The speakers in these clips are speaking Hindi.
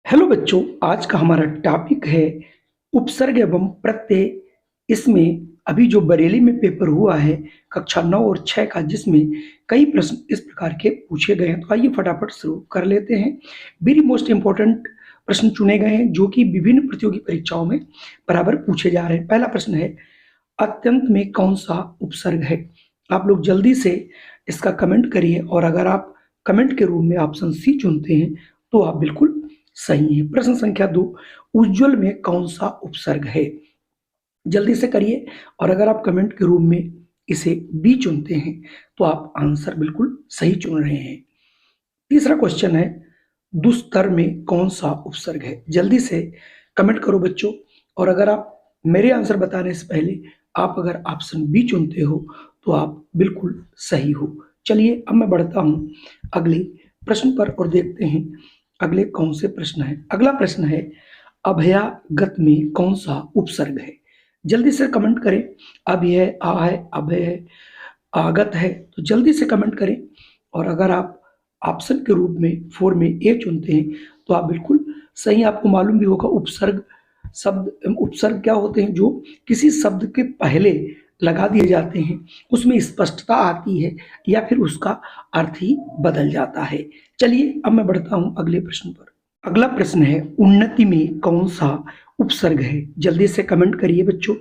हेलो बच्चों, आज का हमारा टॉपिक है उपसर्ग एवं प्रत्यय। इसमें अभी जो बरेली में पेपर हुआ है कक्षा 9 और 6 का, जिसमें कई प्रश्न इस प्रकार के पूछे गए हैं। तो आइए फटाफट शुरू कर लेते हैं। वेरी मोस्ट इंपॉर्टेंट प्रश्न चुने गए हैं जो कि विभिन्न प्रतियोगी परीक्षाओं में बराबर पूछे जा रहे हैं। पहला प्रश्न है, अत्यंत में कौन सा उपसर्ग है? आप लोग जल्दी से इसका कमेंट करिए, और अगर आप कमेंट के रूप में ऑप्शन सी चुनते हैं तो आप बिल्कुल सही है। प्रश्न संख्या 2, उज्ज्वल में कौन सा उपसर्ग है? जल्दी से करिए, और अगर आप कमेंट के रूप में इसे बी चुनते हैं तो आप आंसर बिल्कुल सही चुन रहे हैं। तीसरा क्वेश्चन है, दुस्तर में कौन सा उपसर्ग है? जल्दी से कमेंट करो बच्चों, और अगर आप मेरे आंसर बताने से पहले आप अगर ऑप्शन बी चुनते हो तो आप बिल्कुल सही हो। चलिए अब मैं बढ़ता हूँ अगले प्रश्न पर और देखते हैं अगले कौन से प्रश्न है। अगला प्रश्न है, अभयागत में कौन सा उपसर्ग है? जल्दी से कमेंट करें। अभय आ है, अभय है, आगत है, तो जल्दी से कमेंट करें। और अगर आप ऑप्शन के रूप में 4 में ए चुनते हैं तो आप बिल्कुल सही। आपको मालूम भी होगा उपसर्ग शब्द, उपसर्ग क्या होते हैं? जो किसी शब्द के पहले लगा दिए जाते हैं, उसमें स्पष्टता आती है या फिर उसका अर्थ ही बदल जाता है। चलिए अब मैं बढ़ता हूं अगले प्रश्न पर। अगला प्रश्न है, उन्नति में कौन सा उपसर्ग है? जल्दी से कमेंट करिए बच्चों,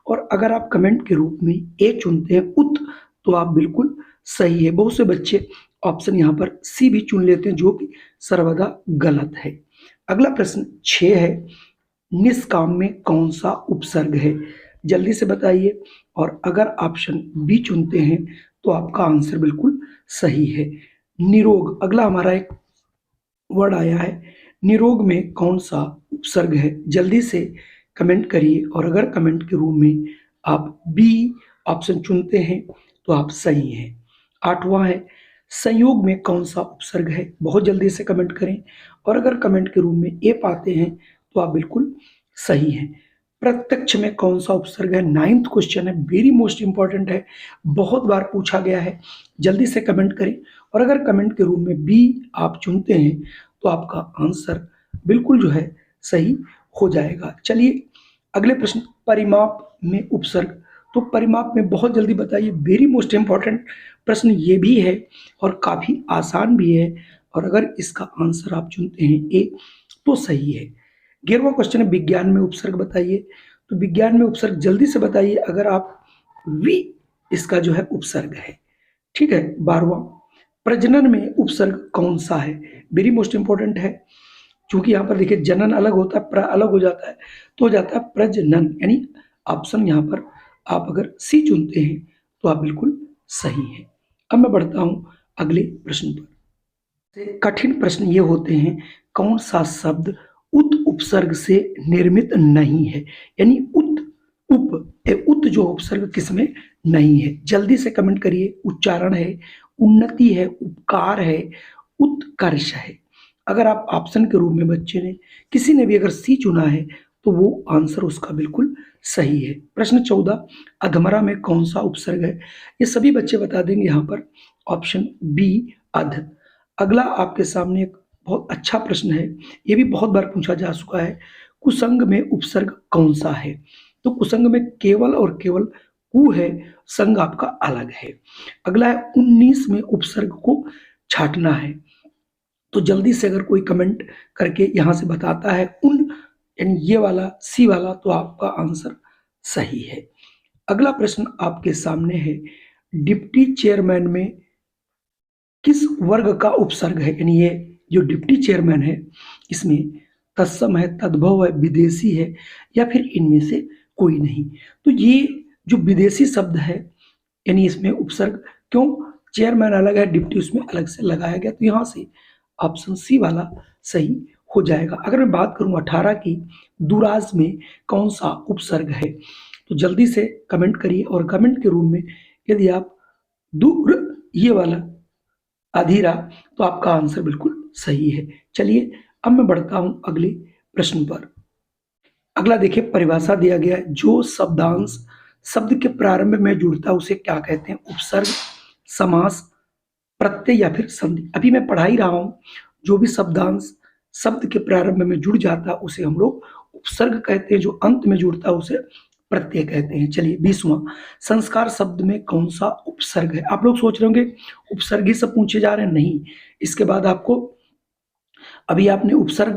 और अगर आप कमेंट के रूप में ए चुनते हैं उत, तो आप बिल्कुल सही है। बहुत से बच्चे ऑप्शन यहाँ पर सी भी चुन लेते हैं, जो कि सर्वदा गलत है। अगला प्रश्न 6 है, निष्काम में कौन सा उपसर्ग है? जल्दी से बताइए, और अगर ऑप्शन बी चुनते हैं तो आपका आंसर बिल्कुल सही है। निरोग, अगला हमारा एक वर्ड आया है, निरोग में कौन सा उपसर्ग है? जल्दी से कमेंट करिए, और अगर कमेंट के रूप में आप बी ऑप्शन चुनते हैं तो आप सही हैं। 8वां है, संयोग में कौन सा उपसर्ग है? बहुत जल्दी से कमेंट करें, और अगर कमेंट के रूप में ए पाते हैं तो आप बिल्कुल सही हैं। प्रत्यक्ष में कौन सा उपसर्ग है? 9th क्वेश्चन है, वेरी मोस्ट इंपॉर्टेंट है, बहुत बार पूछा गया है। जल्दी से कमेंट करें, और अगर कमेंट के रूप में बी आप चुनते हैं तो आपका आंसर बिल्कुल जो है सही हो जाएगा। चलिए अगले प्रश्न, परिमाप में उपसर्ग। तो परिमाप में बहुत जल्दी बताइए, वेरी मोस्ट इंपॉर्टेंट प्रश्न ये भी है और काफी आसान भी है, और अगर इसका आंसर आप चुनते हैं ए तो सही है। 11वां क्वेश्चन है, विज्ञान में उपसर्ग बताइए। तो विज्ञान में उपसर्ग जल्दी से बताइए, अगर आप वी इसका जो है उपसर्ग है। ठीक है। 12वां, प्रजनन में उपसर्ग कौन सा है? वेरी मोस्ट इंपॉर्टेंट है, क्योंकि यहाँ पर देखिए जनन अलग होता है, प्र अलग हो जाता है, तो हो जाता है प्रजनन, यानी ऑप्शन यहाँ पर आप अगर सी चुनते हैं तो आप बिल्कुल सही हैं। अब मैं बढ़ता हूँ अगले प्रश्न पर। कठिन प्रश्न ये होते हैं, कौन सा शब्द उत उपसर्ग से निर्मित नहीं है? यानी उत उत जो उपसर्ग किसमें नहीं है? जल्दी से कमेंट करिए। उच्चारण है, उन्नति है, उपकार है, उत्कर्ष है। अगर आप ऑप्शन के रूप में बच्चे ने किसी ने भी अगर सी चुना है तो वो आंसर उसका बिल्कुल सही है। प्रश्न 14, अधमरा में कौन सा उपसर्ग है? ये सभी बच्चे बता देंगे यहाँ पर, ऑप्शन बी अध। अगला आपके सामने एक बहुत अच्छा प्रश्न है, ये भी बहुत बार पूछा जा चुका है, कुसंग में उपसर्ग कौन सा है? तो कुसंग में केवल और केवल कु है, संग आपका अलग है। अगला है, 19 में उपसर्ग को छाटना है। तो जल्दी से अगर कोई कमेंट करके यहाँ से बताता है उन, यानी ये वाला सी वाला, तो आपका आंसर सही है। अगला प्रश्न आपके सामने है, डिप्टी चेयरमैन में किस वर्ग का उपसर्ग है? यानी ये जो डिप्टी चेयरमैन है इसमें तत्सम है, तद्भव है, विदेशी है, या फिर इनमें से कोई नहीं। तो ये जो विदेशी शब्द है, यानी इसमें उपसर्ग क्यों, चेयरमैन अलग है, डिप्टी उसमें अलग से लगाया गया, तो यहाँ से ऑप्शन सी वाला सही हो जाएगा। अगर मैं बात करूं 18 की, दुराज में कौन सा उपसर्ग है? तो जल्दी से कमेंट करिए, और कमेंट के रूप में यदि आप दूर ये वाला अधीरा, तो आपका आंसर बिल्कुल सही है। चलिए अब मैं बढ़ता हूं अगले प्रश्न पर। अगला देखिए, परिभाषा दिया गया है, जो शब्दांश शब्द के प्रारंभ में जुड़ता है उसे क्या कहते हैं? उपसर्ग, समास, प्रत्यय या फिर संधि। अभी मैं पढ़ा ही रहा हूं, जो भी शब्दांश शब्द के प्रारंभ में जुड़ जाता है उसे हम लोग उपसर्ग कहते हैं, जो अंत में जुड़ता है उसे प्रत्यय कहते हैं। चलिए 20वां, संस्कार शब्द में कौन सा उपसर्ग है? आप लोग सोच रहे होंगे उपसर्ग ही सब पूछे जा रहे हैं, नहीं। इसके बाद आपको, अभी आपने उपसर्ग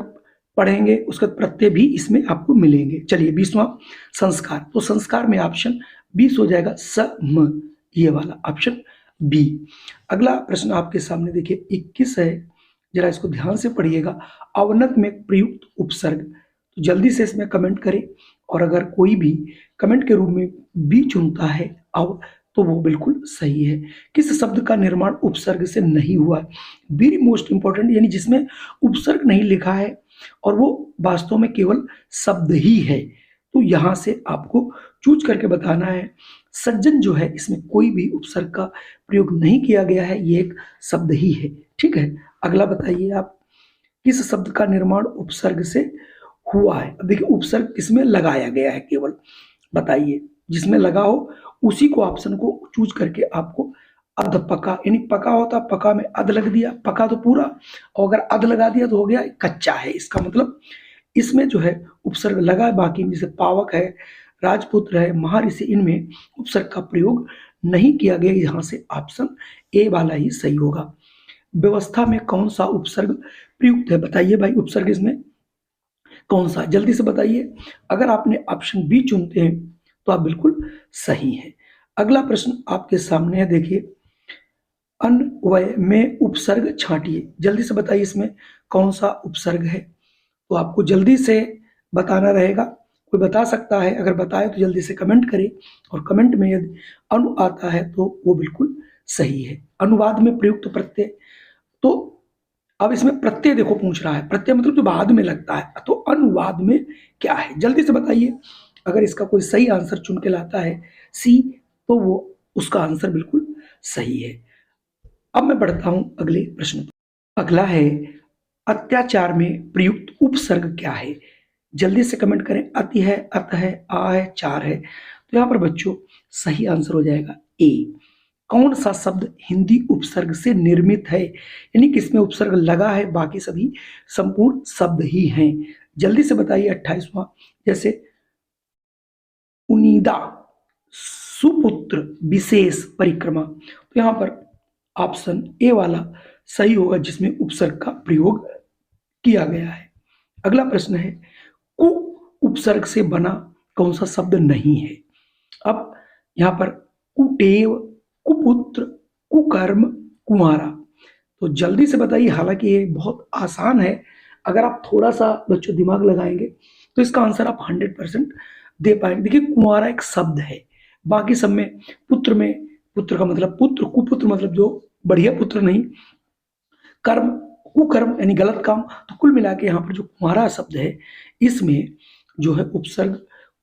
पढ़ेंगे, उसके बाद प्रत्यय भी इसमें आपको मिलेंगे। चलिए 20वां, संस्कार। तो संस्कार में ऑप्शन 20 हो जाएगा सम, ये वाला ऑप्शन बी। अगला प्रश्न आपके सामने देखिए 21 है, जरा इसको ध्यान से पढ़िएगा। अवनत में प्रयुक्त उपसर्ग, तो जल्दी से इसमें कमेंट करें, और अगर कोई भी कमेंट के रूप में बी चुनता है अब, तो वो बिल्कुल सही है। किस शब्द का निर्माण उपसर्ग से नहीं हुआ? वेरी मोस्ट इंपॉर्टेंट, यानी जिसमें उपसर्ग नहीं लिखा है और वो वास्तव में केवल शब्द ही है, तो यहां से आपको चूज करके बताना है। सज्जन जो है, इसमें कोई भी उपसर्ग का प्रयोग नहीं किया गया है, ये एक शब्द ही है। ठीक है, अगला बताइए आप, किस शब्द का निर्माण उपसर्ग से हुआ है? अब देखिए उपसर्ग किसमें लगाया गया है, केवल बताइए। जिसमें लगा हो उसी को, ऑप्शन को चूज करके आपको अध पका, यानी पका होता, पका में अध लग दिया, पका तो पूरा, और अगर अध लगा दिया तो हो गया कच्चा है। इसका मतलब इसमें जो है उपसर्ग लगा है, बाकी जैसे पावक है, राजपुत्र है, महर्षि, इनमें उपसर्ग का प्रयोग नहीं किया गया। यहां से ऑप्शन ए वाला ही सही होगा। व्यवस्था में कौन सा उपसर्ग प्रयुक्त है? बताइए भाई, उपसर्ग इसमें कौन सा? जल्दी से बताइए। अगर आपने ऑप्शन बी चुनते हैं तो आप बिल्कुल सही हैं। अगला प्रश्न आपके सामने है, देखिए, अन्वय में उपसर्ग छांटिए। जल्दी से बताइए इसमें कौन सा उपसर्ग है? तो आपको जल्दी से बताना रहेगा। कोई बता सकता है? अगर बताए तो जल्दी से कमेंट करें, और कमेंट में यदि अनु आता है तो वो बिल्कुल सही है। अनुवाद में प्रयुक्त प्रत्यय, तो अब इसमें प्रत्यय देखो पूछ रहा है, प्रत्यय मतलब जो बाद में लगता है, तो अनुवाद में क्या है? जल्दी से बताइए। अगर इसका कोई सही आंसर चुन के लाता है सी, तो वो उसका आंसर बिल्कुल सही है। अब मैं बढ़ता हूं अगले प्रश्न पर। अगला है, अत्याचार में प्रयुक्त उपसर्ग क्या है? जल्दी से कमेंट करें। अति है, अत है, आ है, चार है, तो यहां पर बच्चों सही आंसर हो जाएगा ए। कौन सा शब्द हिंदी उपसर्ग से निर्मित है? यानी किसमें उपसर्ग लगा है, बाकी सभी संपूर्ण शब्द ही हैं। जल्दी से बताइए। 28वां, जैसे उनीदा, सुपुत्र, विशेष, परिक्रमा, तो यहां पर ऑप्शन ए वाला सही होगा, जिसमें उपसर्ग का प्रयोग किया गया है। अगला प्रश्न है, कु उपसर्ग से बना कौन सा शब्द नहीं है? अब यहां पर कुटेव, कुपुत्र, कुकर्म, कुमारा, तो जल्दी से बताइए। हालांकि ये बहुत आसान है, अगर आप थोड़ा सा बच्चों दिमाग लगाएंगे तो इसका आंसर आप 100% दे पाएंगे। देखिए कुमारा एक शब्द है, बाकी सब में पुत्र का मतलब पुत्र, कुपुत्र मतलब जो बढ़िया पुत्र नहीं, कर्म, कुकर्म यानी गलत काम, तो कुल मिला के यहाँ पर जो कुमारा शब्द है, इसमें जो है उपसर्ग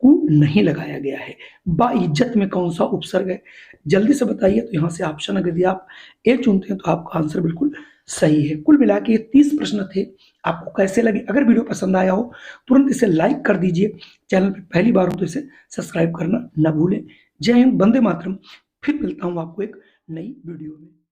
कु नहीं लगाया गया है। बाइज्जत में कौन सा उपसर्ग है? जल्दी से बताइए। तो यहाँ से ऑप्शन अगर यदि आप ए चुनते हैं तो आपका आंसर बिल्कुल सही है। कुल मिला के 30 प्रश्न थे। आपको कैसे लगे? अगर वीडियो पसंद आया हो तुरंत इसे लाइक कर दीजिए। चैनल पर पहली बार हो तो इसे सब्सक्राइब करना ना भूलें। जय हिंद, वंदे मातरम। फिर मिलता हूँ आपको एक नई वीडियो में।